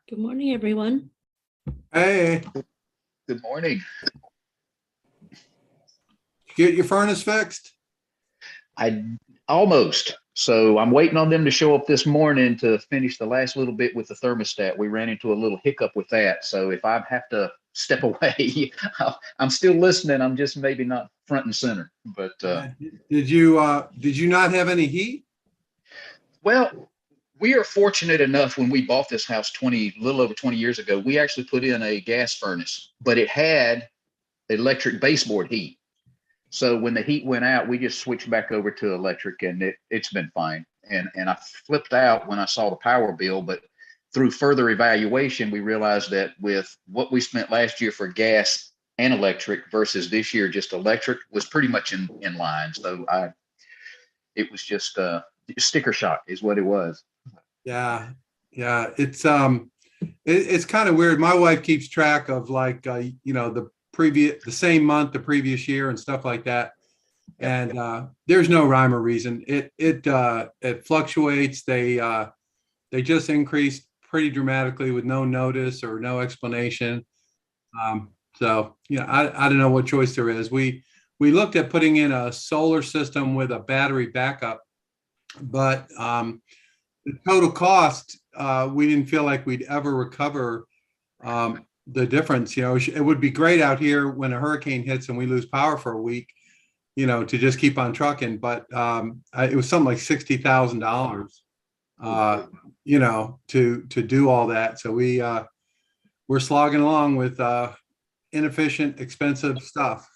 Good morning, everyone. Hey, Good morning. get your furnace fixed? I almost. So I'm waiting on them to show up this morning to finish the last little bit with the thermostat. We ran into a little hiccup with that. So if I have to step away, I'm still listening. I'm just maybe not front and center. But Did you not have any heat? well, we are fortunate enough when we bought this house 20, little over 20 years ago, we actually put in a gas furnace, but it had electric baseboard heat. So when the heat went out, we just switched back over to electric, and it's been fine. And I flipped out when I saw the power bill, but through further evaluation, we realized that with what we spent last year for gas and electric versus this year just electric was pretty much in line. So it was just sticker shock is what it was. Yeah, yeah. It's kind of weird. My wife keeps track of the same month, the previous year, and stuff like that. And there's no rhyme or reason. It fluctuates. They just increased pretty dramatically with no notice or no explanation. So I don't know what choice there is. We looked at putting in a solar system with a battery backup, but the total cost, we didn't feel like we'd ever recover the difference. It would be great out here when a hurricane hits and we lose power for a week, to just keep on trucking. But it was something like $60,000, to do all that. So we're slogging along with inefficient, expensive stuff.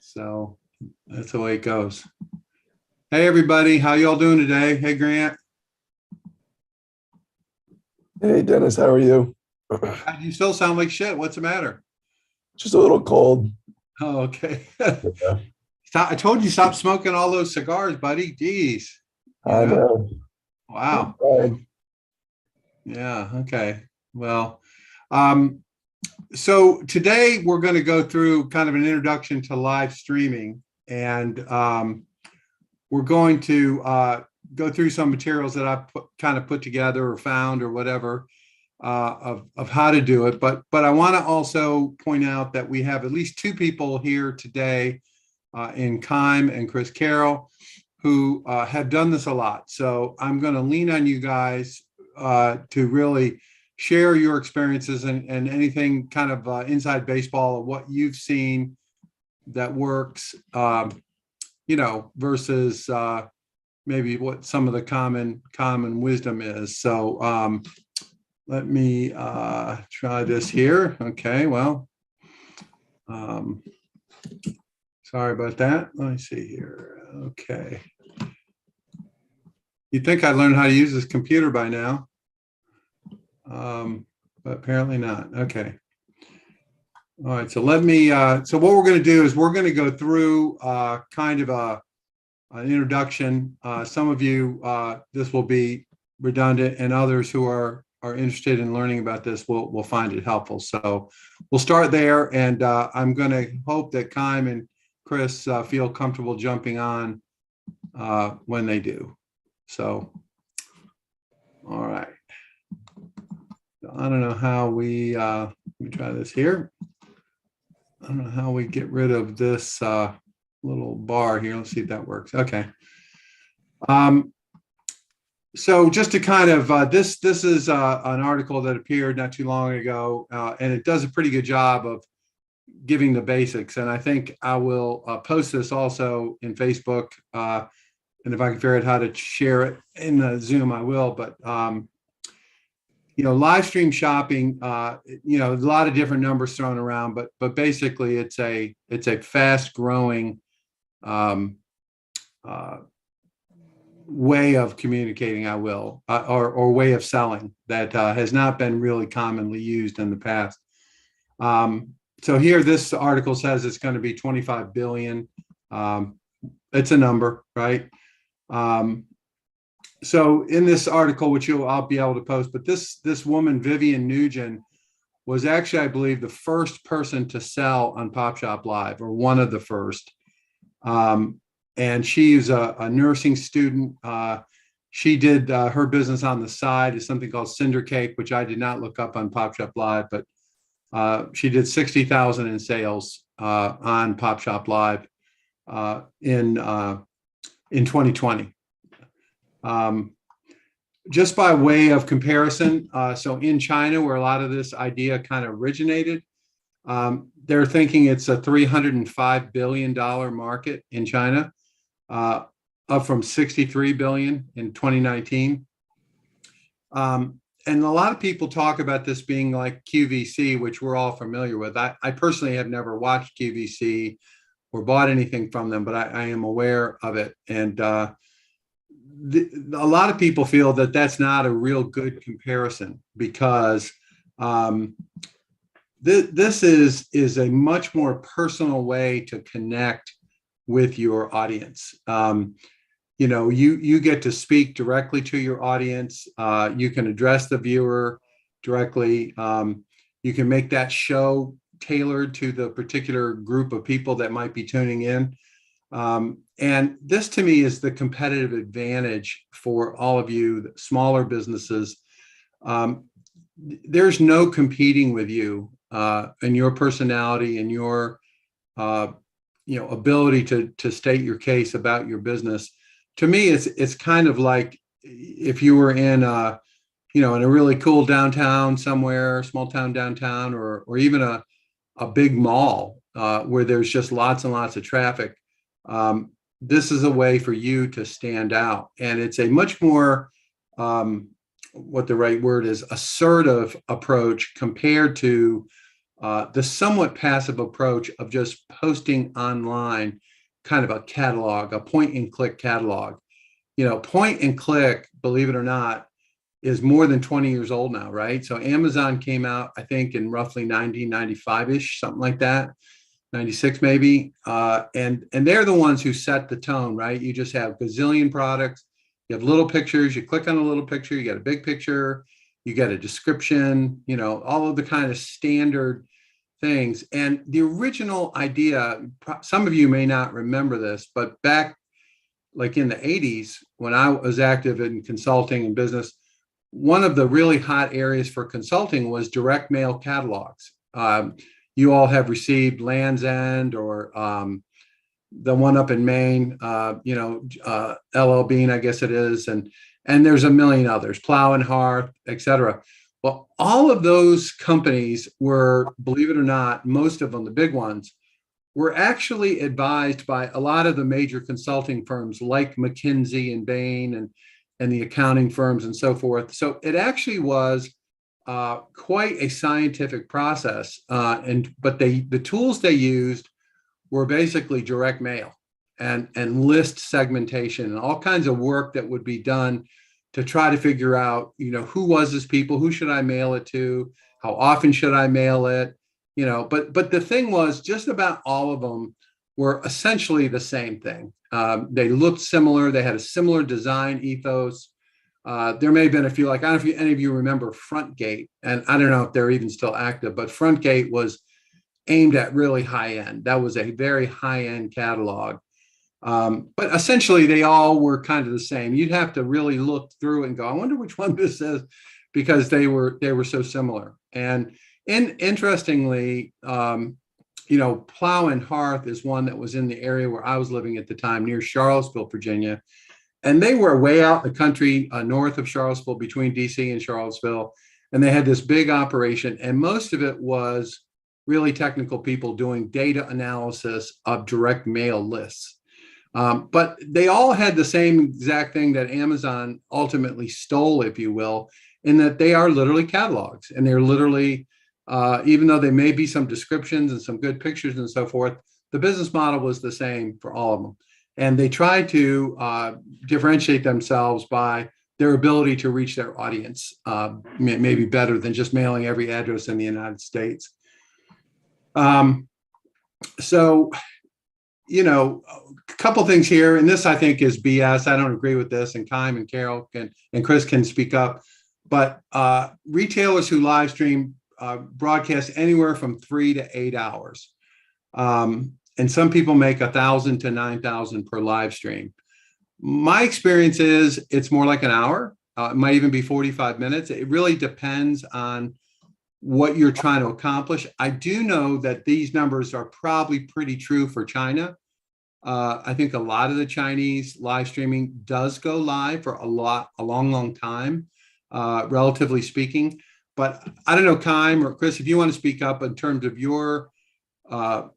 So that's the way it goes. Hey, everybody. How y'all doing today? Hey, Grant. Hey, Dennis, how are you? You still sound like shit. What's the matter? Just a little cold. Oh, okay. Yeah, I told you stop smoking all those cigars, buddy. Jeez. I know. Wow. Fine. Yeah. Okay. Well, so today we're going to go through kind of an introduction to live streaming, and we're going to go through some materials that I kind of put together or found or whatever of how to do it. But I want to also point out that we have at least two people here today in Kime and Chris Carroll who have done this a lot. So I'm going to lean on you guys to really share your experiences and anything kind of inside baseball of what you've seen that works, versus maybe what some of the common wisdom is. So let me try this here. Okay, well, sorry about that. Let me see here. Okay. You'd think I'd learn how to use this computer by now, but apparently not. Okay. All right, so so what we're going to do is we're going to go through kind of an introduction. Some of you, this will be redundant, and others who are interested in learning about this will find it helpful. So we'll start there, and I'm going to hope that Kime and Chris feel comfortable jumping on when they do. So, all right. I don't know how let me try this here. I don't know how we get rid of this little bar here. Let's see if that works. Okay. So just to kind of, this is an article that appeared not too long ago, and it does a pretty good job of giving the basics. And I think I will post this also in Facebook. And if I can figure out how to share it in the Zoom, I will. But live stream shopping, a lot of different numbers thrown around, but basically it's a fast growing way of communicating, or way of selling that has not been really commonly used in the past. So here, this article says it's going to be 25 billion. It's a number, right? So in this article, which I'll be able to post, but this woman, Vivian Nugent, was actually, I believe, the first person to sell on Pop Shop Live, or one of the first. And she's a nursing student. she did her business on the side is something called Cinder Cake, which I did not look up on Pop Shop Live, but she did 60,000 in sales on Pop Shop Live in 2020. Just by way of comparison, so in China, where a lot of this idea kind of originated, they're thinking it's a $305 billion market in China, up from 63 billion in 2019. And a lot of people talk about this being like QVC, which we're all familiar with. I personally have never watched QVC or bought anything from them, but I am aware of it. And a lot of people feel that that's not a real good comparison because this is a much more personal way to connect with your audience. You get to speak directly to your audience. You can address the viewer directly. You can make that show tailored to the particular group of people that might be tuning in. And this to me is the competitive advantage for all of you smaller businesses. There's no competing with you and your personality and your ability to state your case about your business. To me, it's kind of like if you were in a really cool downtown somewhere, small town downtown, or even a big mall where there's just lots and lots of traffic. This is a way for you to stand out, and it's a much more what the right word is, assertive approach compared to the somewhat passive approach of just posting online kind of a catalog, a point and click catalog. Point and click, believe it or not, is more than 20 years old now, right? So Amazon came out, I think, in roughly 1995-ish, something like that, 96 maybe. And they're the ones who set the tone, right? You just have gazillion products. You have little pictures, you click on a little picture, you get a big picture, you get a description, all of the kind of standard things. And the original idea, some of you may not remember this, but back like in the 80s, when I was active in consulting and business, one of the really hot areas for consulting was direct mail catalogs. You all have received Land's End or the one up in Maine, LL Bean, I guess it is. And there's a million others, Plow and Hearth, et cetera. Well, all of those companies were, believe it or not, most of them, the big ones, were actually advised by a lot of the major consulting firms like McKinsey and Bain and the accounting firms and so forth. So it actually was quite a scientific process. But the tools they used were basically direct mail and list segmentation and all kinds of work that would be done to try to figure out, who was this people, who should I mail it to, how often should I mail it, but the thing was just about all of them were essentially the same thing. They looked similar. They had a similar design ethos. There may have been a few, like, I don't know if any of you remember Frontgate, and I don't know if they're even still active, but Frontgate was aimed at really high end. That was a very high end catalog. But essentially they all were kind of the same. You'd have to really look through it and go, I wonder which one this is, because they were so similar. And interestingly, Plow and Hearth is one that was in the area where I was living at the time, near Charlottesville, Virginia. And they were way out in the country, north of Charlottesville, between DC and Charlottesville. And they had this big operation, and most of it was really technical people doing data analysis of direct mail lists. But they all had the same exact thing that Amazon ultimately stole, if you will, in that they are literally catalogs, and they're literally, even though they may be some descriptions and some good pictures and so forth, the business model was the same for all of them. And they tried to differentiate themselves by their ability to reach their audience, maybe better than just mailing every address in the United States. So, a couple things here, and this I think is BS. I don't agree with this, and Kym and Carol and Chris can speak up. But retailers who live stream broadcast anywhere from 3 to 8 hours, and some people make 1,000 to 9,000 per live stream. My experience is it's more like an hour. It might even be 45 minutes. It really depends on what you're trying to accomplish. I do know that these numbers are probably pretty true for China. I think a lot of the Chinese live streaming does go live for a long time, relatively speaking. But I don't know, Kime or Chris, if you want to speak up in terms of your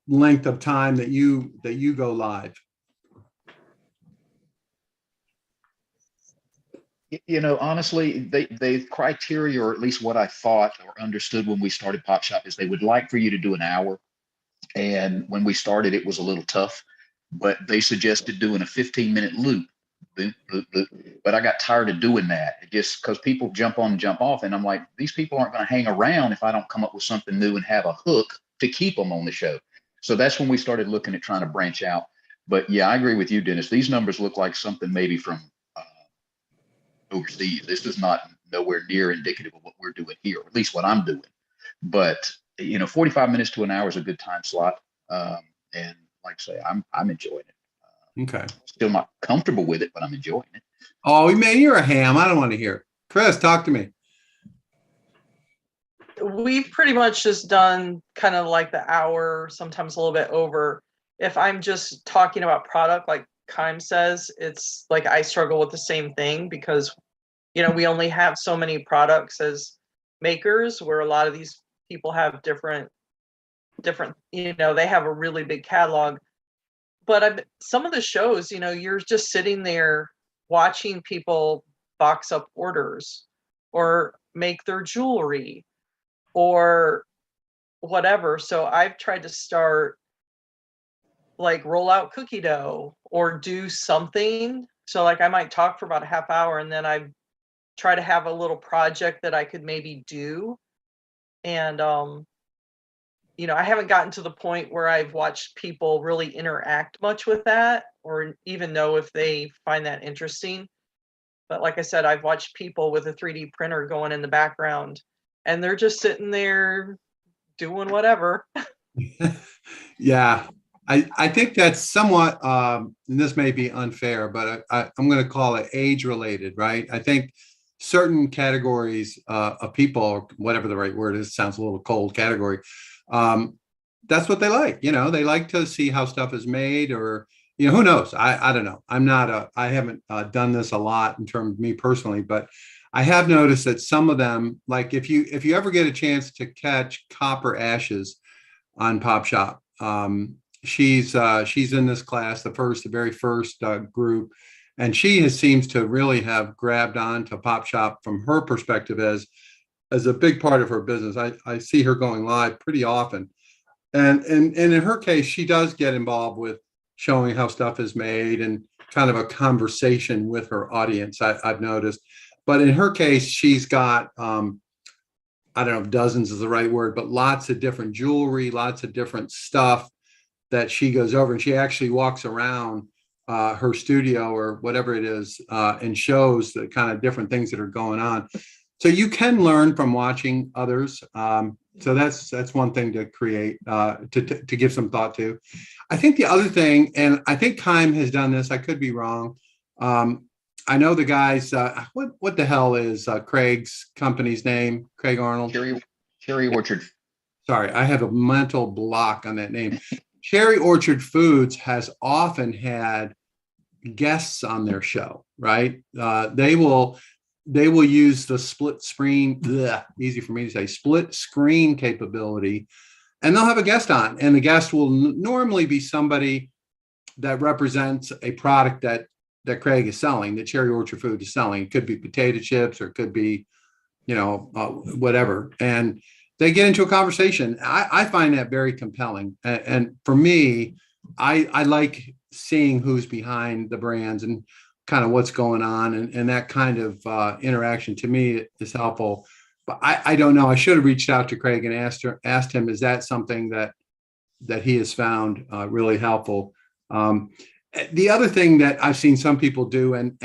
length of time that you go live. Honestly, the criteria, or at least what I thought or understood when we started Pop Shop, is they would like for you to do an hour. And when we started, it was a little tough, but they suggested doing a 15-minute loop. Boop, boop, boop. But I got tired of doing that, just because people jump on and jump off. And I'm like, these people aren't going to hang around if I don't come up with something new and have a hook to keep them on the show. So that's when we started looking at trying to branch out. But yeah, I agree with you, Dennis. These numbers look like something maybe from overseas. This is not nowhere near indicative of what we're doing here, or at least what I'm doing. But 45 minutes to an hour is a good time slot. And like I say, I'm enjoying it. Okay. Still not comfortable with it, but I'm enjoying it. Oh, man, you're a ham. I don't want to hear it. Chris, talk to me. We've pretty much just done kind of like the hour, sometimes a little bit over. If I'm just talking about product, like Kime says, it's like I struggle with the same thing because, we only have so many products as makers, where a lot of these people have different, they have a really big catalog. But some of the shows, you're just sitting there watching people box up orders or make their jewelry or whatever. So I've tried to start like roll out cookie dough or do something. So like I might talk for about a half hour and then I try to have a little project that I could maybe do. And, I haven't gotten to the point where I've watched people really interact much with that or even know if they find that interesting. But like I said, I've watched people with a 3D printer going in the background and they're just sitting there doing whatever. Yeah, I think that's somewhat, and this may be unfair, but I'm going to call it age related, right? I think certain categories of people, or whatever the right word is, sounds a little cold category. That's what they like. They like to see how stuff is made, or who knows? I don't know. I haven't done this a lot in terms of me personally, but I have noticed that some of them, like if you ever get a chance to catch Copper Ashes on Pop Shop, she's in this class, the very first group, and she seems to really have grabbed on to Pop Shop from her perspective as a big part of her business. I see her going live pretty often, and in her case, she does get involved with showing how stuff is made and kind of a conversation with her audience. I've noticed, but in her case, she's got I don't know if dozens is the right word, but lots of different jewelry, lots of different stuff that she goes over, and she actually walks around her studio or whatever it is and shows the kind of different things that are going on. So you can learn from watching others. So that's one thing to create, to give some thought to. I think the other thing, and I think Kime has done this, I could be wrong. I know the guys, what the hell is Craig's company's name? Craig Arnold? Cherry Orchard. Sorry, I have a mental block on that name. Cherry Orchard Foods has often had guests on their show, right? They will use the split screen, easy for me to say, split screen capability, and they'll have a guest on, and the guest will normally be somebody that represents a product that Craig is selling, that Cherry Orchard Food is selling. It could be potato chips, or it could be, whatever. And they get into a conversation. I find that very compelling. And for me, I like seeing who's behind the brands and kind of what's going on, and that kind of interaction to me is helpful. But I don't know. I should have reached out to Craig and asked him, is that something that he has found really helpful? The other thing that I've seen some people do, and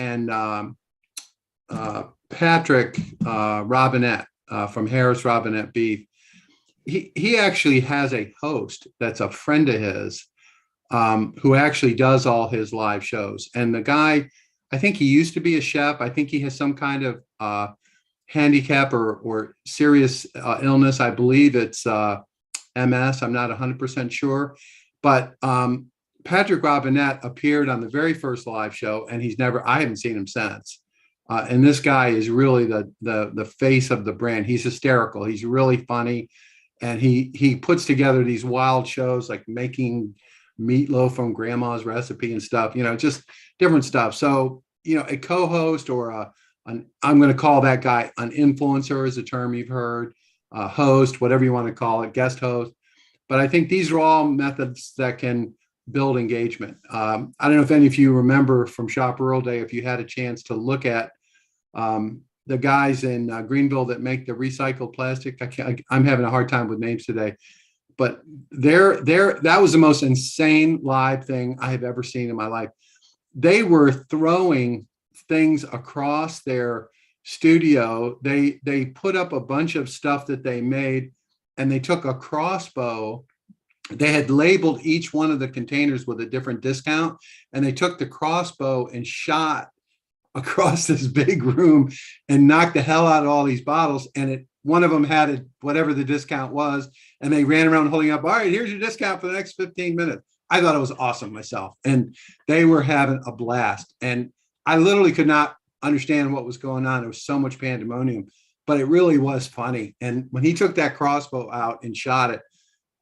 Patrick Robinette from Harris Robinette Beef, he actually has a host that's a friend of his who actually does all his live shows. And the guy I think he used to be a chef. I think he has some kind of handicap or serious illness. I believe it's MS. I'm not 100% sure. But Patrick Robinette appeared on the very first live show, and I haven't seen him since. And this guy is really the face of the brand. He's hysterical. He's really funny. And he puts together these wild shows like making meatloaf from grandma's recipe and stuff, just different stuff. So, a co-host or I'm going to call that guy an influencer is a term you've heard, host, whatever you want to call it, guest host. But I think these are all methods that can build engagement. I don't know if any of you remember from Shop Rural Day, if you had a chance to look at the guys in Greenville that make the recycled plastic. I'm having a hard time with names today, but that was the most insane live thing I have ever seen in my life. They were throwing things across their studio. They put up a bunch of stuff that they made, and they took a crossbow. They had labeled each one of the containers with a different discount, and they took the crossbow and shot across this big room and knocked the hell out of all these bottles. And one of them had whatever the discount was, and they ran around holding up, all right, here's your discount for the next 15 minutes. I thought it was awesome myself. And they were having a blast. And I literally could not understand what was going on. There was so much pandemonium, but it really was funny. And when he took that crossbow out and shot it,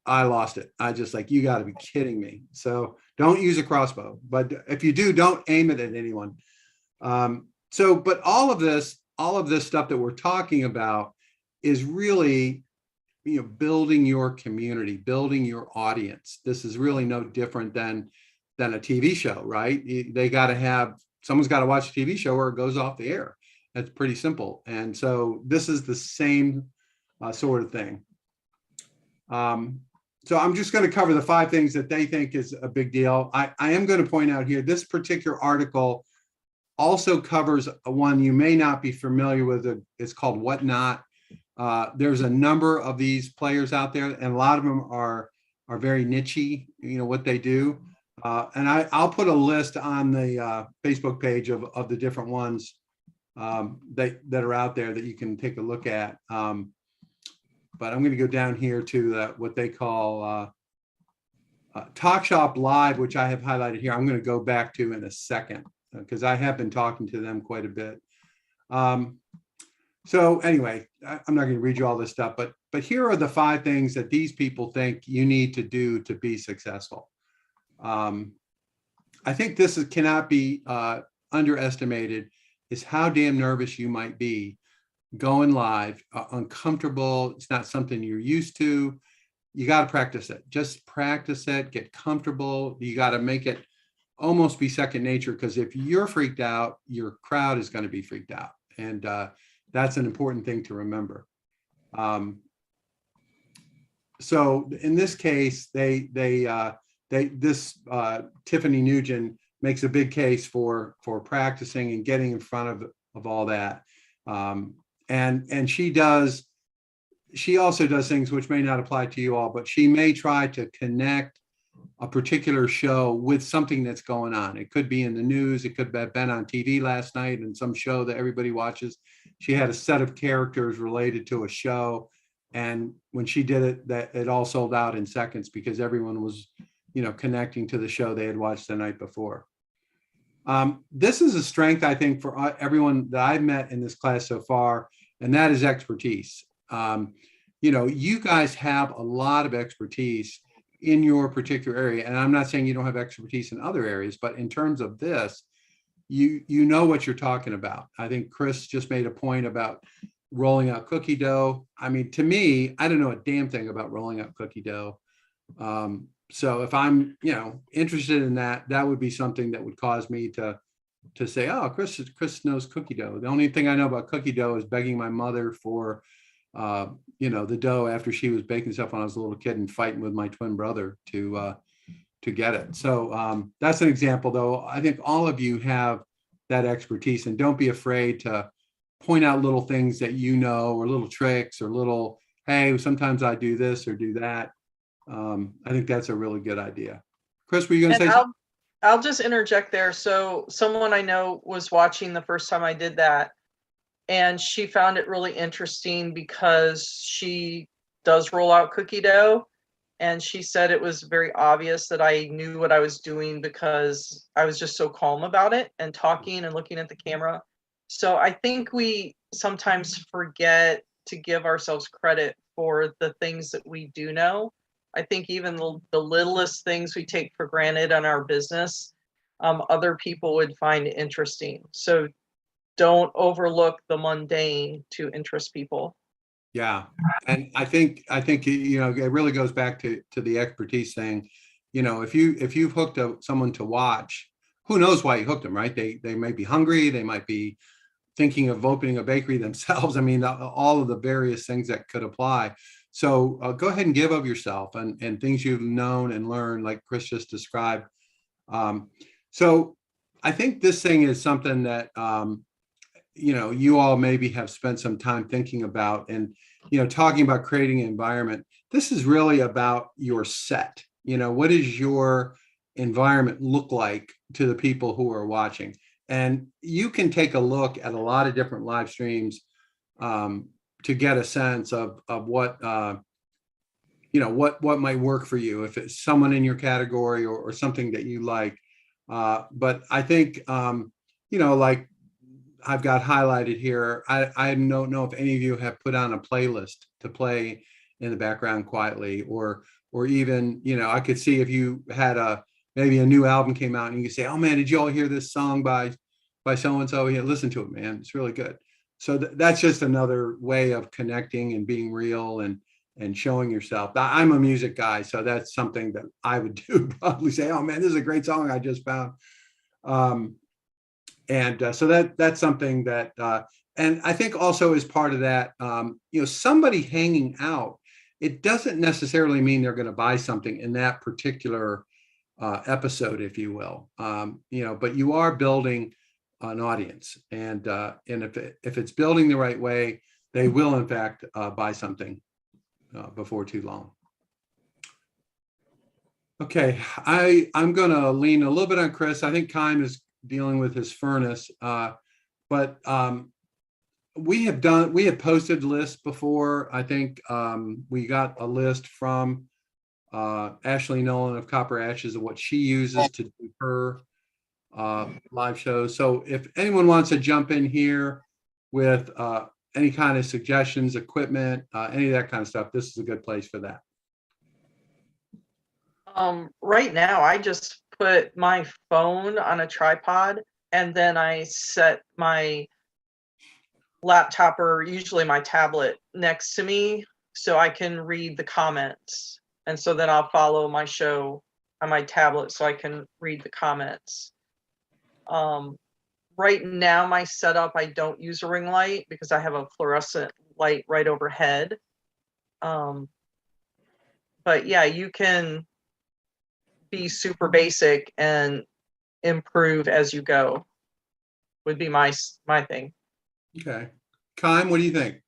I lost it. I just you got to be kidding me. So don't use a crossbow, but if you do, don't aim it at anyone. But all of this stuff that we're talking about is really, building your community, building your audience. This is really no different than a TV show, right? Someone's got to watch a TV show or it goes off the air. That's pretty simple. And so this is the same sort of thing. So I'm just going to cover the 5 things that they think is a big deal. I am going to point out here, this particular article also covers one you may not be familiar with. It's called Whatnot. There's a number of these players out there, and a lot of them are very niche-y, what they do. And I'll put a list on the Facebook page of the different ones that are out there that you can take a look at. But I'm going to go down here to what they call Talk Shop Live, which I have highlighted here. I'm going to go back to in a second because I have been talking to them quite a bit. So anyway, I'm not going to read you all this stuff, but here are the 5 things that these people think you need to do to be successful. I think this cannot be underestimated, is how damn nervous you might be going live, uncomfortable. It's not something you're used to. You got to practice it. Just practice it, get comfortable. You got to make it almost be second nature, because if you're freaked out, your crowd is going to be freaked out. And that's an important thing to remember. So in this case, Tiffany Nugent makes a big case for practicing and getting in front of all that. And she also does things which may not apply to you all, but she may try to connect a particular show with something that's going on. It could be in the news. It could have been on TV last night in some show that everybody watches. She had a set of characters related to a show. And when she did it, that it all sold out in seconds because everyone was, connecting to the show they had watched the night before. This is a strength, I think, for everyone that I've met in this class so far, and that is expertise. You guys have a lot of expertise in your particular area. And I'm not saying you don't have expertise in other areas, but in terms of this, you know what you're talking about. I think Chris just made a point about rolling out cookie dough. I mean, to me, I don't know a damn thing about rolling out cookie dough. So if I'm, interested in that, that would be something that would cause me to say, oh, Chris knows cookie dough. The only thing I know about cookie dough is begging my mother for the dough after she was baking stuff when I was a little kid and fighting with my twin brother to get it. So that's an example, though. I think all of you have that expertise, and don't be afraid to point out little things that or little tricks or little, hey, sometimes I do this or do that. I think that's a really good idea. Chris, were you going to say something? I'll just interject there. So someone I know was watching the first time I did that, and she found it really interesting because she does roll out cookie dough. And she said it was very obvious that I knew what I was doing because I was just so calm about it and talking and looking at the camera. So I think we sometimes forget to give ourselves credit for the things that we do know. I think even the littlest things we take for granted in our business, other people would find interesting. So don't overlook the mundane to interest people. Yeah. And I think, you know, it really goes back to the expertise thing. You know, if you've hooked someone to watch, who knows why you hooked them, right? They might be hungry. They might be thinking of opening a bakery themselves. I mean, all of the various things that could apply. So go ahead and give of yourself and things you've known and learned, like Chris just described. So I think this thing is something that, you know, you all maybe have spent some time thinking about and, you know, talking about creating an environment. This is really about your set. You know, what does your environment look like to the people who are watching? And you can take a look at a lot of different live streams to get a sense of what, you know, what might work for you, if it's someone in your category or something that you like. But I think, you know, like I've got highlighted here, I don't know if any of you have put on a playlist to play in the background quietly, or even, you know, I could see if you had maybe a new album came out and you could say, oh man, did you all hear this song by so-and-so? Yeah, listen to it, man. It's really good. So that's just another way of connecting and being real and showing yourself. I'm a music guy, so that's something that I would do, probably say, oh man, this is a great song I just found. So that's something that, and I think also as part of that, you know, somebody hanging out, it doesn't necessarily mean they're going to buy something in that particular episode, if you will. You know, but you are building an audience, and if it's building the right way, they will in fact buy something before too long. Okay, I'm going to lean a little bit on Chris. I think Kime is dealing with his furnace, but we have posted lists before. I think we got a list from Ashley Nolan of Copper Ashes of what she uses to do her live shows. So if anyone wants to jump in here with any kind of suggestions, equipment, any of that kind of stuff, this is a good place for that. Right now, I just put my phone on a tripod and then I set my laptop or usually my tablet next to me so I can read the comments. And so then I'll follow my show on my tablet so I can read the comments. Right now, my setup, I don't use a ring light because I have a fluorescent light right overhead. But yeah, you can be super basic and improve as you go, would be my thing. Okay. Kime, what do you think?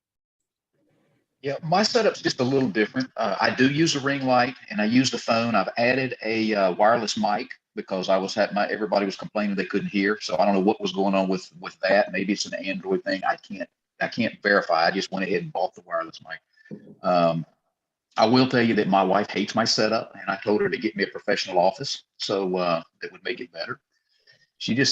Yeah, my setup's just a little different. I do use a ring light and I use the phone. I've added a wireless mic because everybody was complaining they couldn't hear. So I don't know what was going on with that. Maybe it's an Android thing. I can't verify. I just went ahead and bought the wireless mic. I will tell you that my wife hates my setup, and I told her to get me a professional office so that would make it better.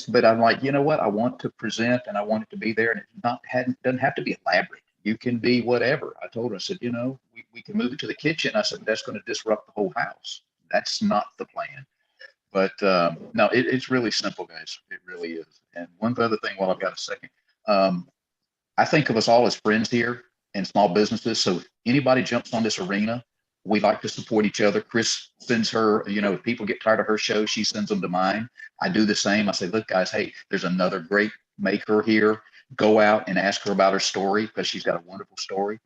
But I'm like, you know what? I want to present and I want it to be there, and it doesn't have to be elaborate. You can be whatever. I told her, I said, you know, we can move it to the kitchen. I said, that's going to disrupt the whole house. That's not the plan. But no, it's really simple, guys. It really is. And one other thing, while I've got a second, I think of us all as friends here and small businesses. So if anybody jumps on this arena, we like to support each other. Chris sends her, you know, if people get tired of her show, she sends them to mine. I do the same. I say, look, guys, hey, there's another great maker here. Go out and ask her about her story because she's got a wonderful story.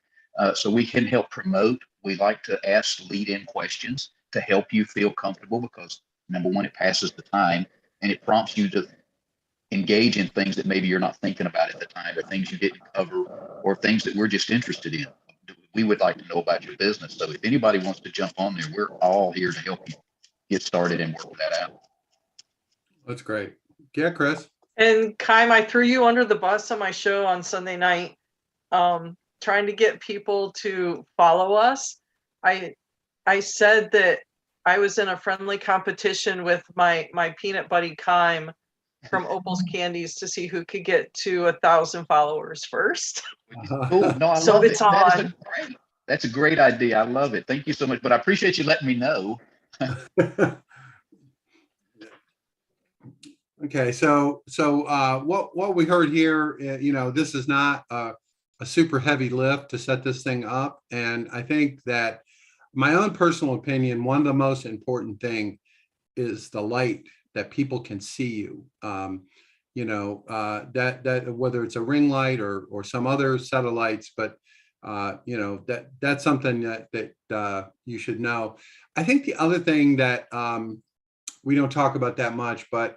So we can help promote. We like to ask lead-in questions to help you feel comfortable because, number one, it passes the time and it prompts you to engage in things that maybe you're not thinking about at the time, or things you didn't cover, or things that we're just interested in. We would like to know about your business. So if anybody wants to jump on there, we're all here to help you get started and work that out. That's great. Yeah, Chris. And Kym, I threw you under the bus on my show on Sunday night, trying to get people to follow us. I said that I was in a friendly competition with my peanut buddy Kym from Opal's Candies to see who could get to 1,000 followers first. Cool. No, I So love it. it's on. That's a great idea. I love it. Thank you so much. But I appreciate you letting me know. Okay, so what we heard here, this is not a super heavy lift to set this thing up, and I think that my own personal opinion, one of the most important thing is the light, that people can see you. That whether it's a ring light or some other set of lights, but that's something that you should know. I think the other thing that we don't talk about that much, but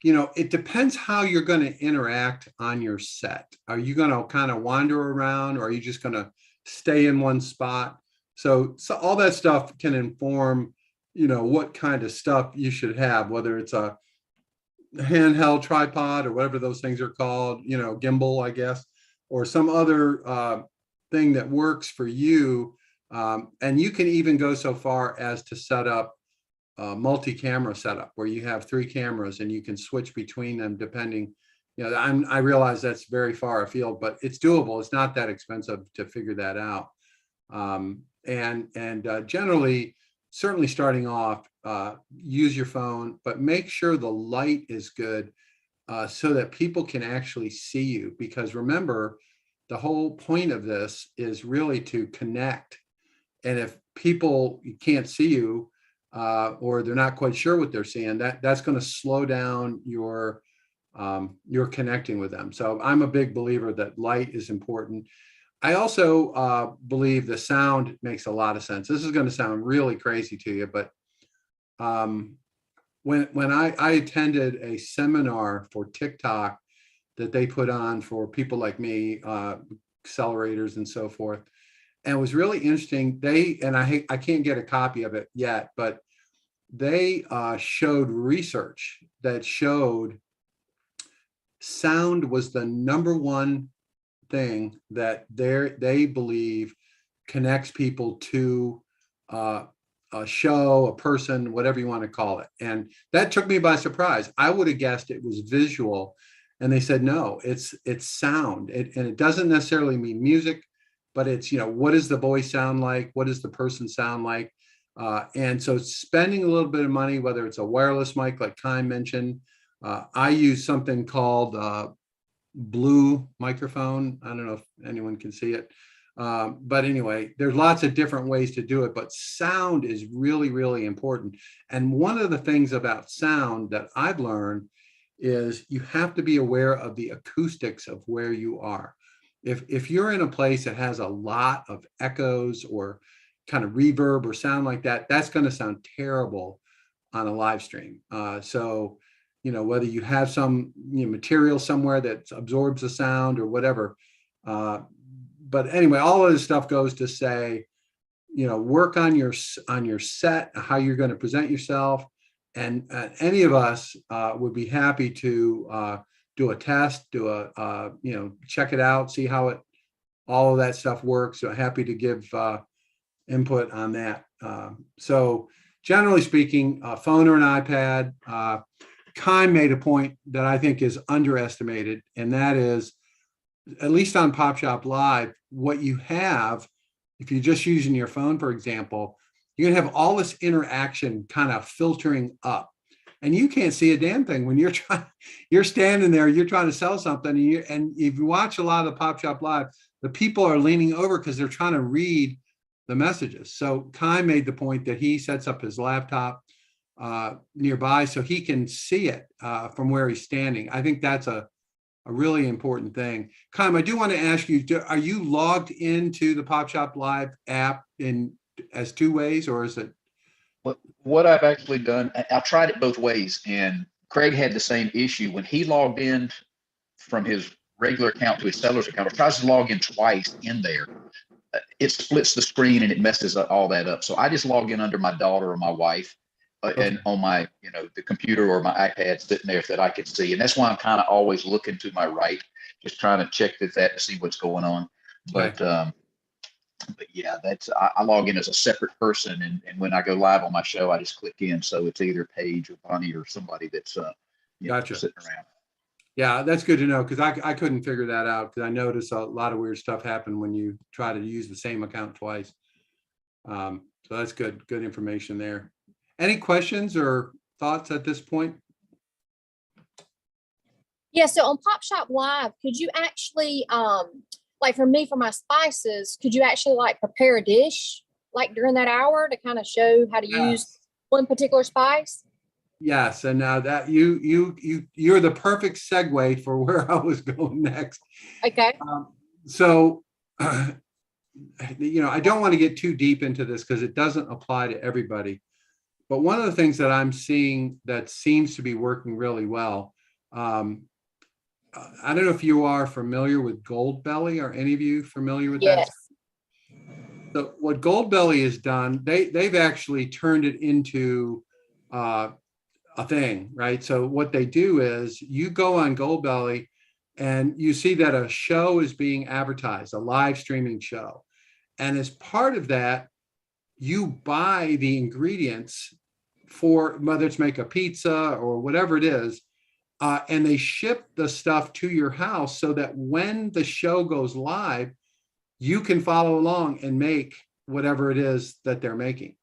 it depends how you're going to interact on your set. Are you going to kind of wander around, or are you just going to stay in one spot? So all that stuff can inform, what kind of stuff you should have, whether it's a handheld tripod or whatever those things are called, gimbal, I guess, or some other thing that works for you. And you can even go so far as to set up multi-camera setup where you have 3 cameras and you can switch between them depending. I realize that's very far afield, but it's doable. It's not that expensive to figure that out. Generally, certainly starting off, use your phone, but make sure the light is good so that people can actually see you. Because remember, the whole point of this is really to connect. And if people can't see you, or they're not quite sure what they're seeing, that's going to slow down your connecting with them. So I'm a big believer that light is important. I also believe the sound makes a lot of sense. This is going to sound really crazy to you, but when I attended a seminar for TikTok that they put on for people like me, accelerators and so forth, and it was really interesting. I can't get a copy of it yet, but they showed research that showed sound was the #1 thing that they believe connects people to a show, a person, whatever you want to call it. And that took me by surprise. I would have guessed it was visual, and they said no, it's sound. And it doesn't necessarily mean music, but it's, what does the voice sound like? What does the person sound like? And so spending a little bit of money, whether it's a wireless mic like Kym mentioned, I use something called Blue microphone. I don't know if anyone can see it. But anyway, there's lots of different ways to do it, but sound is really, really important. And one of the things about sound that I've learned is you have to be aware of the acoustics of where you are. If you're in a place that has a lot of echoes or kind of reverb or sound like that, that's going to sound terrible on a live stream. So, whether you have some material somewhere that absorbs the sound or whatever. But anyway, all of this stuff goes to say, work on your set, how you're going to present yourself. And any of us would be happy to do a test, check it out, see how all of that stuff works. So happy to give input on that. So generally speaking, a phone or an iPad. Kym made a point that I think is underestimated, and that is, at least on Pop Shop Live, what you have, if you're just using your phone, for example, you're gonna have all this interaction kind of filtering up, and you can't see a damn thing when you're standing there, you're trying to sell something, and if you watch a lot of the Pop Shop Live, the people are leaning over because they're trying to read the messages. So Kym made the point that he sets up his laptop nearby so he can see it from where he's standing. I think that's a really important thing. Kym, I do want to ask you, are you logged into the Pop Shop Live app as 2 ways, or is it? What I've actually done, I've tried it both ways, and Craig had the same issue when he logged in from his regular account to his seller's account, or tries to log in twice in there. It splits the screen and it messes all that up. So I just log in under my daughter or my wife. and on my, the computer or my iPad sitting there that I could see. And that's why I'm kind of always looking to my right, just trying to check that to see what's going on. Okay. But yeah, I log in as a separate person, and when I go live on my show, I just click in. So it's either Paige or Bonnie or somebody that's Gotcha. sitting around. Yeah, that's good to know, because I couldn't figure that out, because I noticed a lot of weird stuff happen when you try to use the same account twice. So that's good information there. Any questions or thoughts at this point? Yeah, so on Pop Shop Live, could you actually, like for me, for my spices, could you actually like prepare a dish like during that hour to kind of show how to use one particular spice? Yes, and now that you're the perfect segue for where I was going next. Okay. So, I don't want to get too deep into this because it doesn't apply to everybody. But one of the things that I'm seeing that seems to be working really well, I don't know if you are familiar with Goldbelly. Are any of you familiar with that? Yes. So what Goldbelly has done, they've actually turned it into a thing, right? So what they do is you go on Goldbelly and you see that a show is being advertised, a live streaming show. And as part of that, you buy the ingredients for whether it's make a pizza or whatever it is, and they ship the stuff to your house so that when the show goes live, you can follow along and make whatever it is that they're making.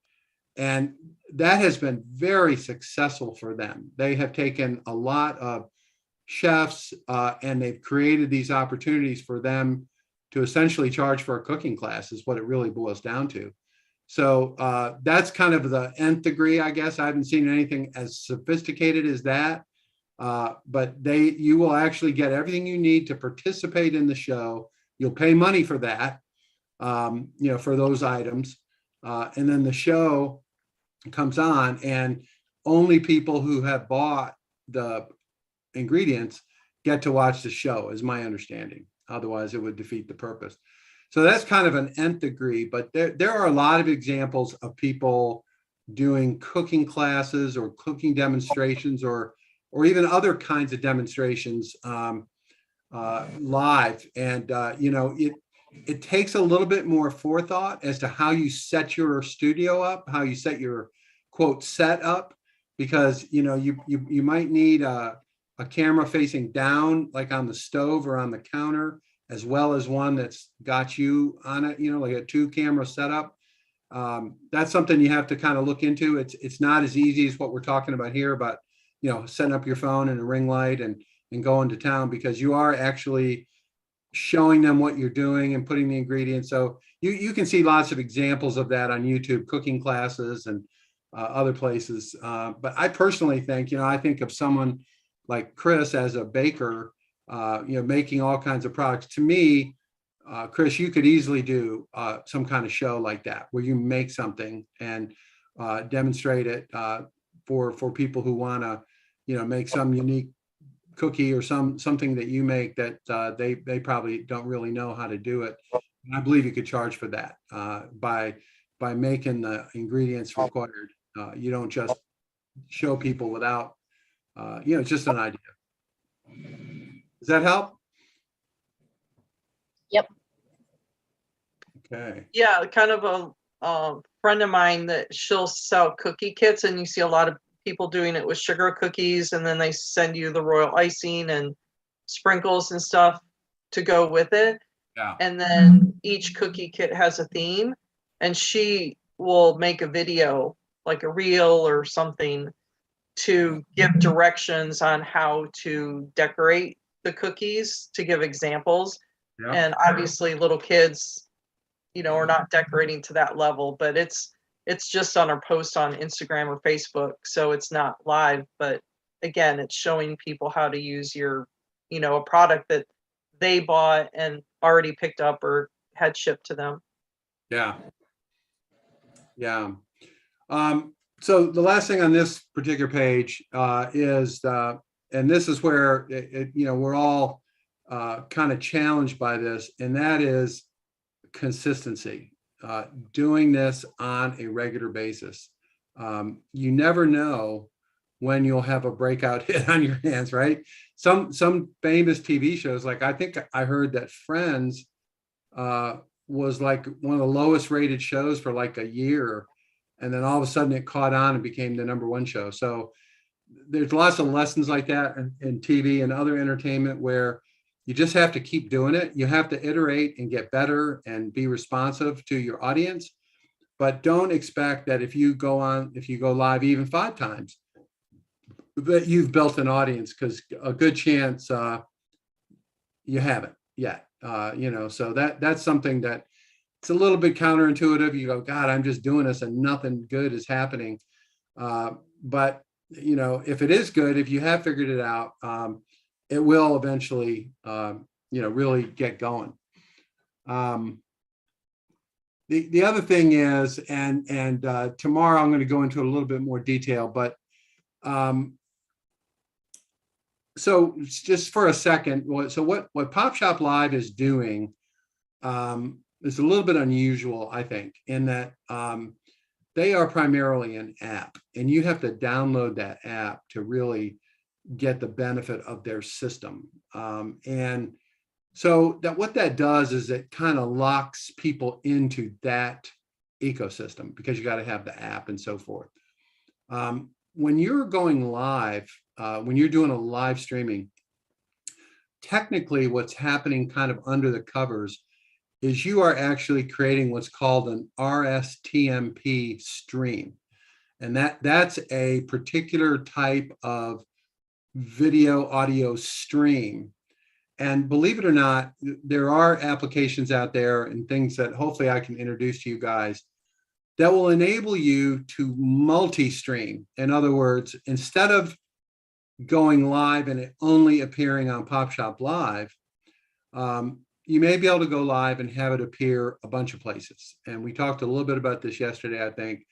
And that has been very successful for them. They have taken a lot of chefs and they've created these opportunities for them to essentially charge for a cooking class, is what it really boils down to. So that's kind of the nth degree, I guess. I haven't seen anything as sophisticated as that. But you will actually get everything you need to participate in the show. You'll pay money for that, for those items. And then the show comes on and only people who have bought the ingredients get to watch the show, is my understanding. Otherwise, it would defeat the purpose. So that's kind of an nth degree, but there are a lot of examples of people doing cooking classes or cooking demonstrations or even other kinds of demonstrations live. And, it takes a little bit more forethought as to how you set your studio up, how you set your quote set up, because, you might need a camera facing down, like on the stove or on the counter, as well as one that's got you on it, like a 2-camera setup. That's something you have to kind of look into. It's not as easy as what we're talking about here, but setting up your phone and a ring light and going to town, because you are actually showing them what you're doing and putting the ingredients. So you can see lots of examples of that on YouTube, cooking classes and other places. But I personally think, I think of someone like Chris as a baker, making all kinds of products. To me, Chris, you could easily do some kind of show like that where you make something and demonstrate it for people who want to, make some unique cookie or something that you make that they probably don't really know how to do it. And I believe you could charge for that by making the ingredients required. You don't just show people without, it's just an idea. Does that help? Yep. Okay. Yeah, kind of a friend of mine that she'll sell cookie kits, and you see a lot of people doing it with sugar cookies, and then they send you the royal icing and sprinkles and stuff to go with it. Yeah. And then each cookie kit has a theme, and she will make a video, like a reel or something, to give directions on how to decorate the cookies, to give examples. Yeah. And obviously little kids, are not decorating to that level, but it's just on her post on Instagram or Facebook. So it's not live, but again, it's showing people how to use your, a product that they bought and already picked up or had shipped to them. Yeah. Yeah. So the last thing on this particular page is, and this is where we're all kind of challenged by this, and that is consistency. Doing this on a regular basis. You never know when you'll have a breakout hit on your hands, right? Some famous TV shows, like I think I heard that Friends was like one of the lowest rated shows for like a year, and then all of a sudden it caught on and became the #1 show. So there's lots of lessons like that in TV and other entertainment where you just have to keep doing it. You have to iterate and get better and be responsive to your audience. But don't expect that if you go live even 5 times, that you've built an audience, because a good chance you haven't yet. So that's something that it's a little bit counterintuitive. You go, God, I'm just doing this and nothing good is happening. But if it is good, if you have figured it out, it will eventually, really get going. The other thing is, and tomorrow I'm going to go into a little bit more detail, but so just for a second, so what Pop Shop Live is doing is a little bit unusual, I think, in that they are primarily an app, and you have to download that app to really get the benefit of their system. And so what that does is it kind of locks people into that ecosystem, because you got to have the app and so forth. When you're going live, when you're doing a live streaming, technically what's happening kind of under the covers is you are actually creating what's called an RSTMP stream. And that's a particular type of video audio stream. And believe it or not, there are applications out there and things that hopefully I can introduce to you guys that will enable you to multi-stream. In other words, instead of going live and it only appearing on Pop Shop Live, you may be able to go live and have it appear a bunch of places. And we talked a little bit about this yesterday, I think.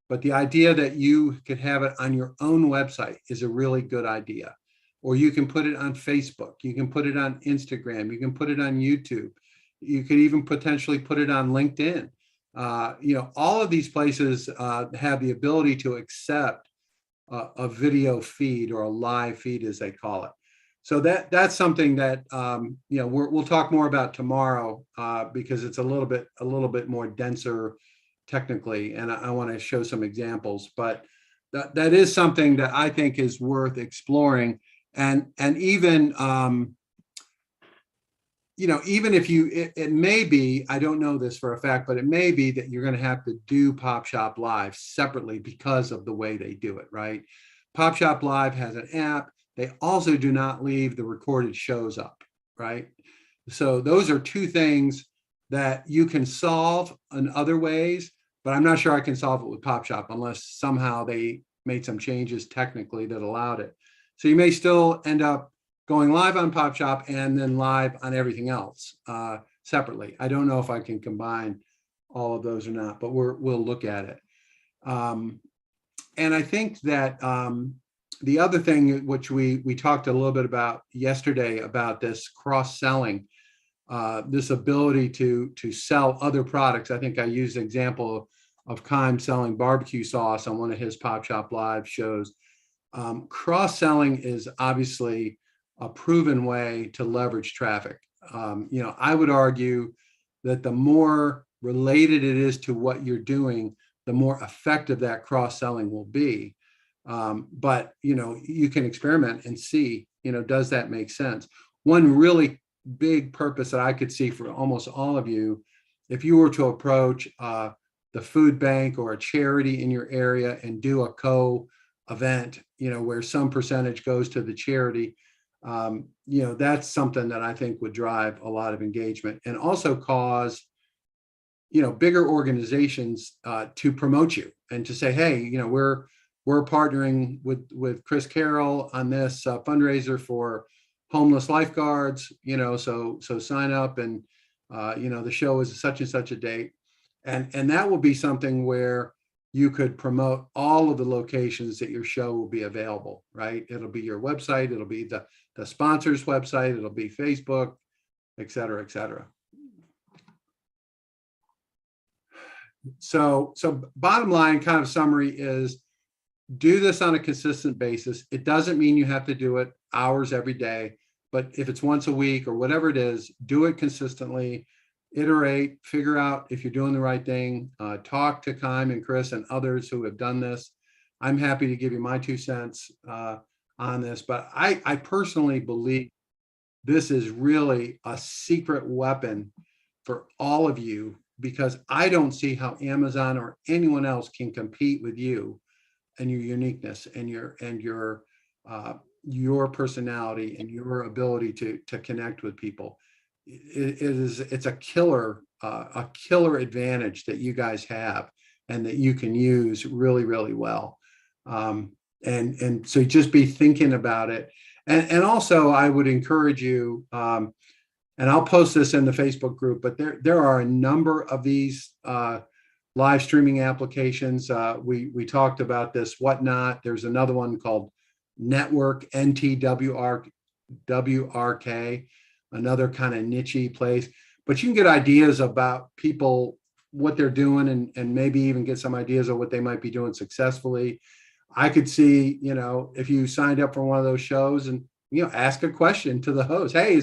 But the idea that you could have it on your own website is a really good idea. Or you can put it on Facebook, you can put it on Instagram, you can put it on YouTube, you could even potentially put it on LinkedIn. All of these places have the ability to accept a video feed, or a live feed as they call it. So that's something that we'll talk more about tomorrow, because it's a little bit more denser technically, and I want to show some examples. But that is something that I think is worth exploring. And even even if it may be, I don't know this for a fact, but it may be that you're going to have to do Pop Shop Live separately because of the way they do it, right? Pop Shop Live has an app. They also do not leave the recorded shows up, right? So those are two things that you can solve in other ways, but I'm not sure I can solve it with Pop Shop unless somehow they made some changes technically that allowed it. So you may still end up going live on Pop Shop and then live on everything else separately. I don't know if I can combine all of those or not, but we'll look at it. And I think that the other thing which we talked a little bit about yesterday about this cross-selling, this ability to sell other products. I think I used the example of Kime selling barbecue sauce on one of his Pop Shop Live shows. Cross-selling is obviously a proven way to leverage traffic. I would argue that the more related it is to what you're doing, the more effective that cross-selling will be. But you can experiment and see, does that make sense? One really big purpose that I could see for almost all of you, if you were to approach the food bank or a charity in your area and do a co-event, where some percentage goes to the charity, that's something that I think would drive a lot of engagement and also cause, bigger organizations to promote you and to say, hey, we're partnering with Chris Carroll on this fundraiser for homeless lifeguards, so sign up, and the show is such and such a date, and that will be something where you could promote all of the locations that your show will be available, right? It'll be your website, it'll be the sponsor's website, it'll be Facebook, et cetera, et cetera. So bottom line kind of summary is do this on a consistent basis. It doesn't mean you have to do it hours every day, but if it's once a week or whatever it is, do it consistently, iterate, figure out if you're doing the right thing. Talk to Kym and Chris and others who have done this. I'm happy to give you my 2 cents on this, but I personally believe this is really a secret weapon for all of you, because I don't see how Amazon or anyone else can compete with you and your uniqueness and your personality and your ability to connect with people. It's a killer advantage that you guys have and that you can use really, really well. And so just be thinking about it. And also I would encourage you, and I'll post this in the Facebook group, but there are a number of these live streaming applications. We talked about this Whatnot. There's another one called Network, NTWRK, another kind of niche-y place. But you can get ideas about people, what they're doing, and maybe even get some ideas of what they might be doing successfully. I could see, if you signed up for one of those shows and, ask a question to the host. Hey,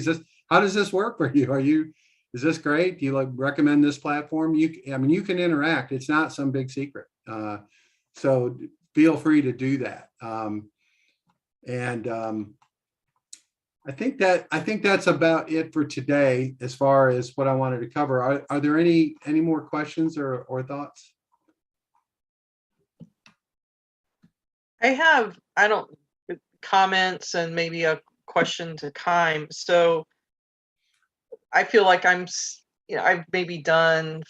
how does this work for you? Is this great? Do you recommend this platform? You can interact. It's not some big secret. So feel free to do that. I think that's about it for today as far as what I wanted to cover. Are there any more questions or thoughts? I don't comments and maybe a question to Kym. So I feel like I've maybe done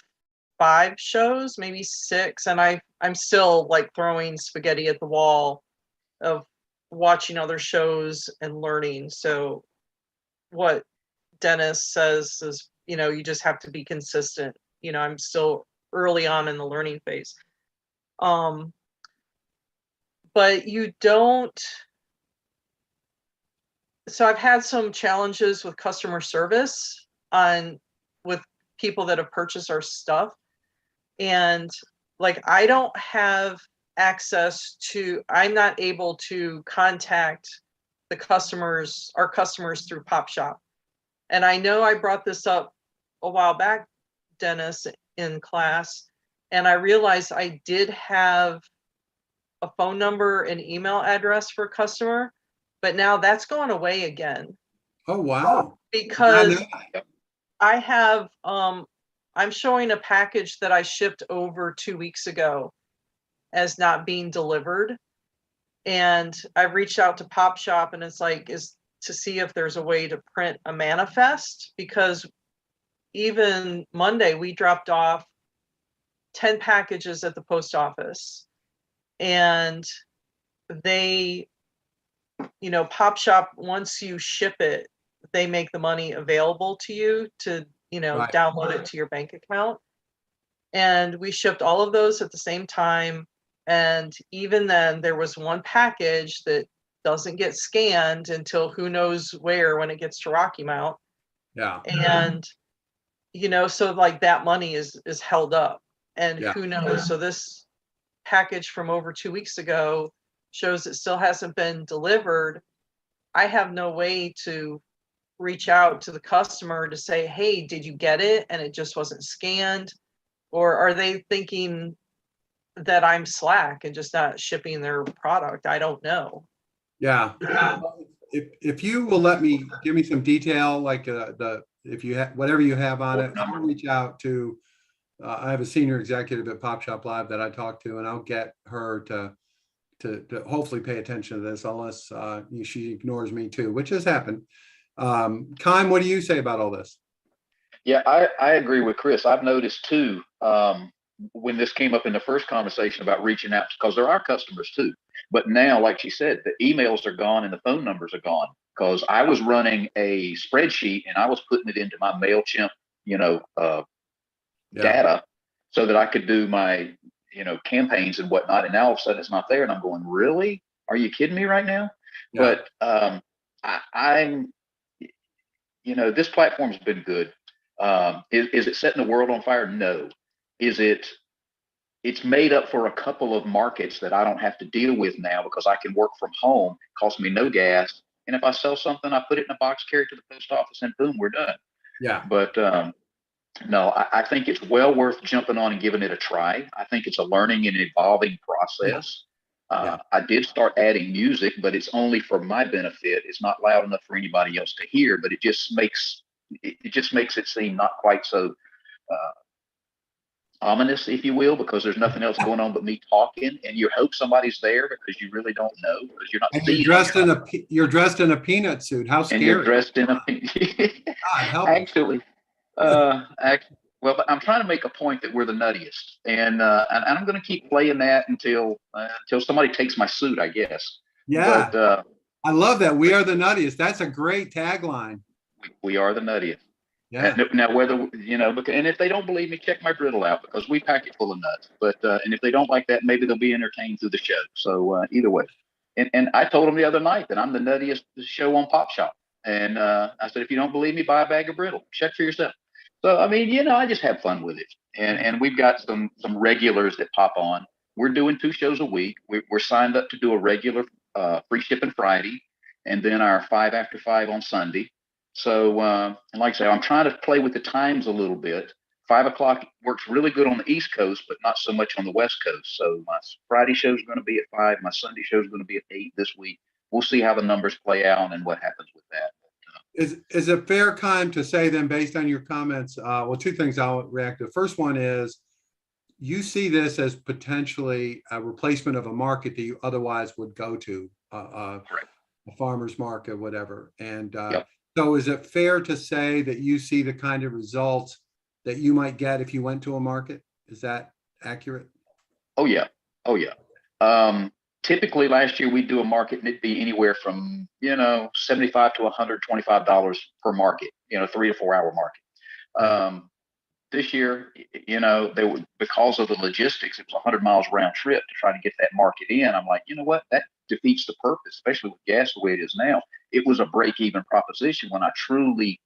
5 shows, maybe 6, and I'm still throwing spaghetti at the wall of watching other shows and learning. So what Dennis says is, you just have to be consistent. I'm still early on in the learning phase. But you don't. So I've had some challenges with customer service with people that have purchased our stuff. And I don't have access to, I'm not able to contact our customers through PopShop. And I know I brought this up a while back, Dennis, in class, and I realized I did have a phone number and email address for a customer, but now that's gone away again. Oh, wow. Because I have, I'm showing a package that I shipped over 2 weeks ago as not being delivered. And I reached out to PopShop and is to see if there's a way to print a manifest, because even Monday we dropped off 10 packages at the post office, and they, PopShop, once you ship it, they make the money available to you to, Right. download it to your bank account. And we shipped all of those at the same time. And even then there was one package that doesn't get scanned until who knows where, when it gets to Rocky Mount. Yeah. And, so that money is held up, and Yeah. who knows? So this package from over 2 weeks ago shows it still hasn't been delivered. I have no way to reach out to the customer to say, hey, did you get it? And it just wasn't scanned. Or are they thinking that I'm slack and just not shipping their product? I don't know. Yeah. If you will give me some detail, if you have whatever you have on it, I'll reach out to, I have a senior executive at PopShop Live that I talk to, and I'll get her to hopefully pay attention to this, unless she ignores me too, which has happened. Kym, what do you say about all this? Yeah, I agree with Chris. I've noticed too, when this came up in the first conversation about reaching out, because there are customers too. But now, like she said, the emails are gone and the phone numbers are gone, because I was running a spreadsheet and I was putting it into my MailChimp, data, so that I could do my, campaigns and whatnot. And now all of a sudden it's not there. And I'm going, really? Are you kidding me right now? Yeah. But I'm, this platform's been good. Is it setting the world on fire? No. Is it it's made up for a couple of markets that I don't have to deal with now because I can work from home. It costs me no gas. And if I sell something, I put it in a box, carry it to the post office, and boom, we're done. Yeah. But no, I think it's well worth jumping on and giving it a try. I think it's a learning and evolving process. Yeah. I did start adding music, but it's only for my benefit. It's not loud enough for anybody else to hear, but it just makes it seem not quite so ominous, if you will, because there's nothing else going on but me talking, and you hope somebody's there because you really don't know because you're not And seeing you're dressed in a peanut suit. How and you're scary. dressed in a God help me. actually well, but I'm trying to make a point that we're the nuttiest, and I'm going to keep playing that until somebody takes my suit, I guess. Yeah. But I love that. We are the nuttiest. That's a great tagline. we are the nuttiest. Yeah. Now, whether and if they don't believe me, check my griddle out because we pack it full of nuts. But and if they don't like that, maybe they'll be entertained through the show. So either way, and I told them the other night that I'm the nuttiest show on Pop Shop, and I said if you don't believe me, buy a bag of brittle, check for yourself. So I mean, I just have fun with it, and we've got some regulars that pop on. We're doing 2 shows a week. We're signed up to do a regular free shipping Friday, and then our 5 after 5 on Sunday. So, and like I say, I'm trying to play with the times a little bit. 5 o'clock works really good on the East Coast, but not so much on the West Coast. So my Friday show is going to be at 5. My Sunday show is going to be at 8 this week. We'll see how the numbers play out and what happens with that. Is it fair time to say then, based on your comments, well, 2 things I'll react to. First one is you see this as potentially a replacement of a market that you otherwise would go to, Correct. a farmer's market, whatever. And Yep. so is it fair to say that you see the kind of results that you might get if you went to a market? Is that accurate? Oh yeah. Typically last year we'd do a market and it'd be anywhere from, $75 to $125 per market, 3 to 4 hour market. This year, they were, because of the logistics, it was 100 miles round trip to try to get that market in. I'm like, you know what? That defeats the purpose, especially with gas the way it is now. It was a break even proposition when I truly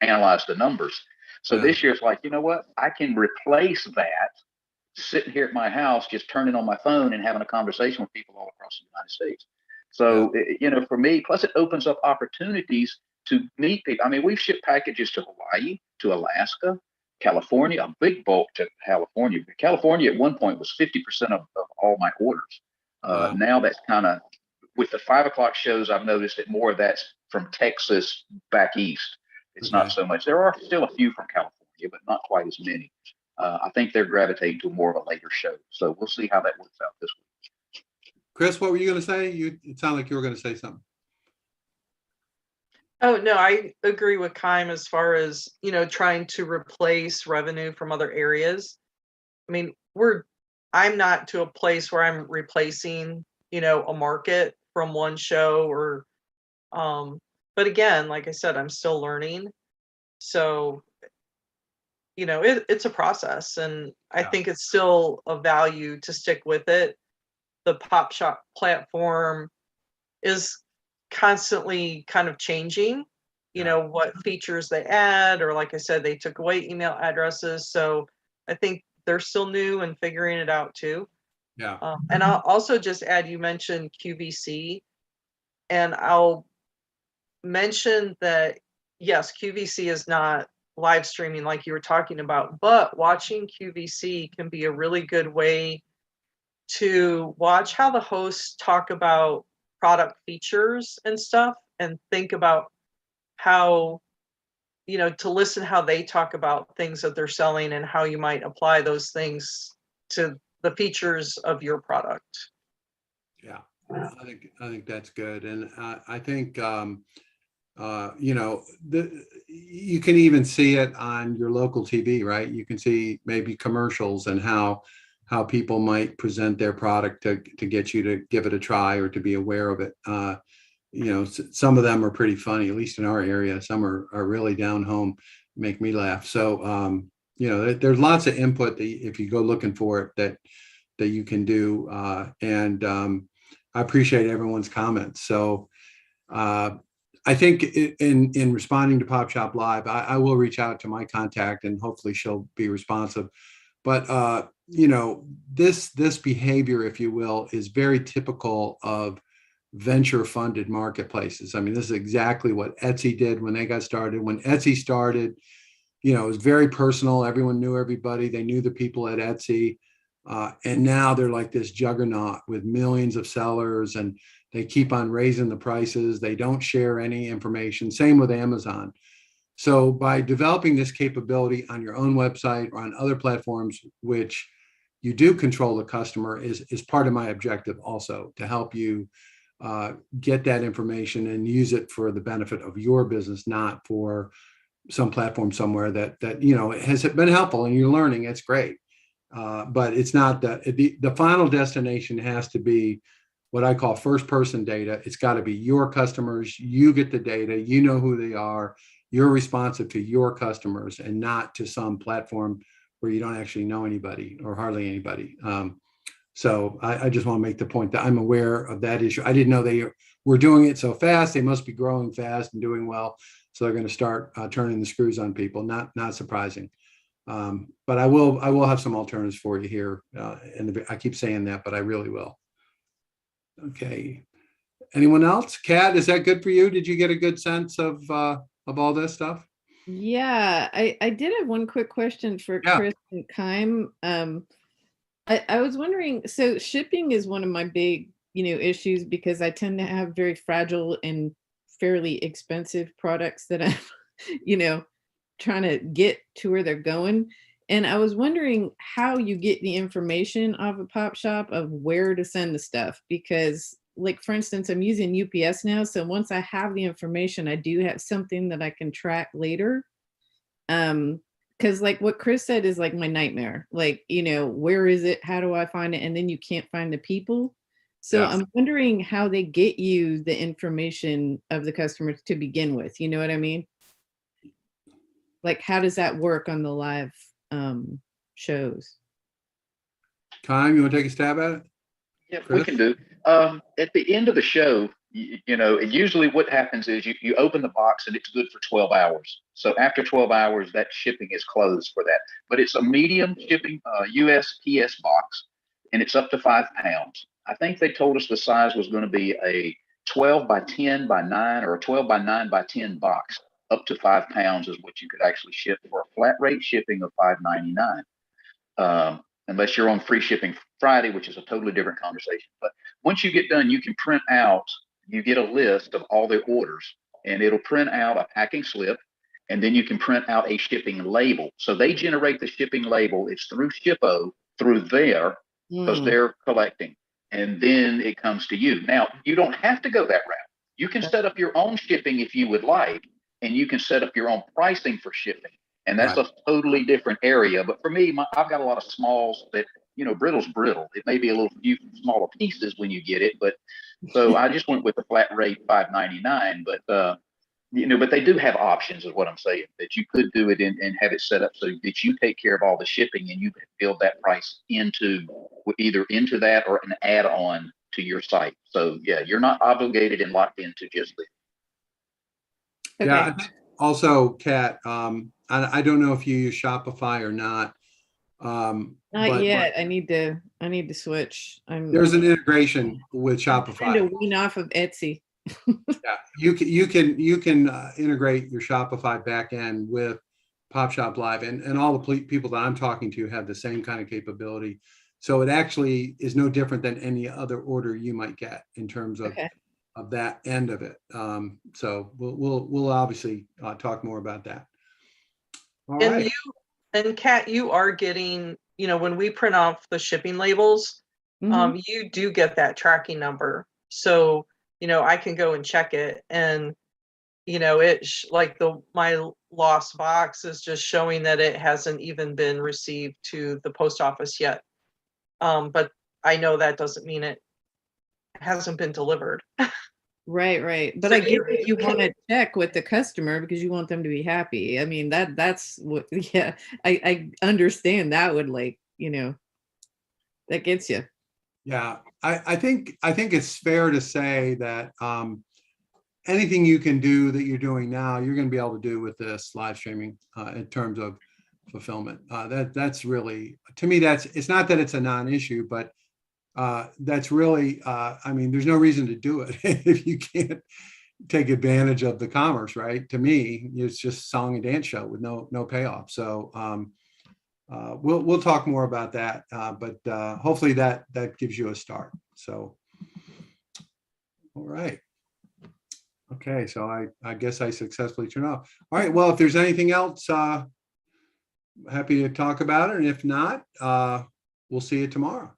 analyzed the numbers. So this year it's like, you know what? I can replace that sitting here at my house, just turning on my phone and having a conversation with people all across the United States. So, for me, plus it opens up opportunities to meet people. I mean, we've shipped packages to Hawaii, to Alaska, California, a big bulk to California. California at one point was 50% of all my orders. Now that's kind of, with the 5 o'clock shows, I've noticed that more of that's from Texas back east. It's not so much. There are still a few from California, but not quite as many. I think they're gravitating to more of a later show. So we'll see how that works out this week. Chris, what were you going to say? It sounded like you were going to say something. Oh, no, I agree with Kime as far as, trying to replace revenue from other areas. I mean, I'm not to a place where I'm replacing, a market from one show or, but again, like I said, I'm still learning. So, it's a process, and I think it's still of value to stick with it. The Pop Shop platform is constantly kind of changing, what features they add, or like I said, they took away email addresses. So I think they're still new and figuring it out too. Yeah. And I'll also just add, you mentioned QVC, and I'll mention that, yes, QVC is not live streaming like you were talking about, but watching QVC can be a really good way to watch how the hosts talk about product features and stuff, and think about how, to listen how they talk about things that they're selling and how you might apply those things to the features of your product. Yeah, I think that's good. And I think, you can even see it on your local TV, right? You can see maybe commercials and how people might present their product to get you to give it a try or to be aware of it. Some of them are pretty funny, at least in our area. Some are really down home, make me laugh. So, there's lots of input that if you go looking for it, that you can do. And I appreciate everyone's comments. So I think in responding to Pop Shop Live, I will reach out to my contact and hopefully she'll be responsive. But this behavior, if you will, is very typical of venture funded marketplaces. I mean, this is exactly what Etsy did when they got started. When Etsy started, it was very personal. Everyone knew everybody. They knew the people at Etsy. And now they're like this juggernaut with millions of sellers, and they keep on raising the prices. They don't share any information. Same with Amazon. So by developing this capability on your own website or on other platforms, which you do control the customer, is part of my objective also, to help you get that information and use it for the benefit of your business, not for some platform somewhere that has been helpful and you're learning. It's great. But it's not the final destination has to be what I call first person data. It's got to be your customers. You get the data, you know who they are. You're responsive to your customers and not to some platform where you don't actually know anybody or hardly anybody. So I just want to make the point that I'm aware of that issue. I didn't know they were doing it so fast. They must be growing fast and doing well. So they're going to start turning the screws on people. Not surprising. But I will have some alternatives for you here. And I keep saying that, but I really will. Okay. Anyone else? Kat, is that good for you? Did you get a good sense of all this stuff? Yeah, I did have one quick question for Yeah. Chris and Kime. I was wondering, so shipping is one of my big, issues, because I tend to have very fragile and fairly expensive products that I'm, trying to get to where they're going. And I was wondering how you get the information off a pop shop of where to send the stuff, because like, for instance, I'm using UPS now. So once I have the information, I do have something that I can track later. Because like what Chris said is like my nightmare. Like, where is it? How do I find it? And then you can't find the people. So Yes. I'm wondering how they get you the information of the customers to begin with. You know what I mean? Like, how does that work on the live shows? Kime, you want to take a stab at it? Yeah, Chris? we can do. At the end of the show, usually what happens is you open the box and it's good for 12 hours. So after 12 hours, that shipping is closed for that. But it's a medium shipping USPS box, and it's up to 5 pounds. I think they told us the size was going to be a 12 by 10 by 9 or a 12 by 9 by 10 box. Up to 5 pounds is what you could actually ship for a flat rate shipping of $5.99. Unless you're on free shipping Friday, which is a totally different conversation. But once you get done, you can print out, you get a list of all the orders, and it'll print out a packing slip, and then you can print out a shipping label. So they generate the shipping label. It's through Shippo, through there, because they're collecting, and then it comes to you. Now, you don't have to go that route. You can set up your own shipping if you would like, and you can set up your own pricing for shipping. And that's Right. a totally different area. But for me, I've got a lot of smalls that, brittle's brittle. It may be a little few smaller pieces when you get it. But so I just went with the flat rate $5.99. But, but they do have options is what I'm saying, that you could do it and have it set up so that you take care of all the shipping and you build that price into that or an add on to your site. So, yeah, you're not obligated and locked into just this. Okay. Yeah. I think also, Kat, I don't know if you use Shopify or not. Not yet. I need to switch. There's an integration with trying to Shopify. wean off of Etsy. Yeah, you can integrate your Shopify backend with PopShop Live, and all the people that I'm talking to have the same kind of capability. So it actually is no different than any other order you might get in terms of that end of it. So we'll obviously talk more about that. All right. And Kat, you are getting, when we print off the shipping labels, you do get that tracking number. So, I can go and check it, and, my lost box is just showing that it hasn't even been received to the post office yet. But I know that doesn't mean it hasn't been delivered. Right. But So I get that you want to check with the customer because you want them to be happy. I mean, that's what, yeah, I understand that would that gets you. Yeah, I think it's fair to say that anything you can do that you're doing now, you're going to be able to do with this live streaming in terms of fulfillment. That's really, to me, it's not that it's a non-issue, but that's really, I mean, there's no reason to do it if you can't take advantage of the commerce, right? To me, it's just song and dance show with no payoff. So we'll talk more about that, but hopefully that gives you a start. So, all right. Okay, so I guess I successfully turned off. All right, well, if there's anything else, happy to talk about it. And if not, we'll see you tomorrow.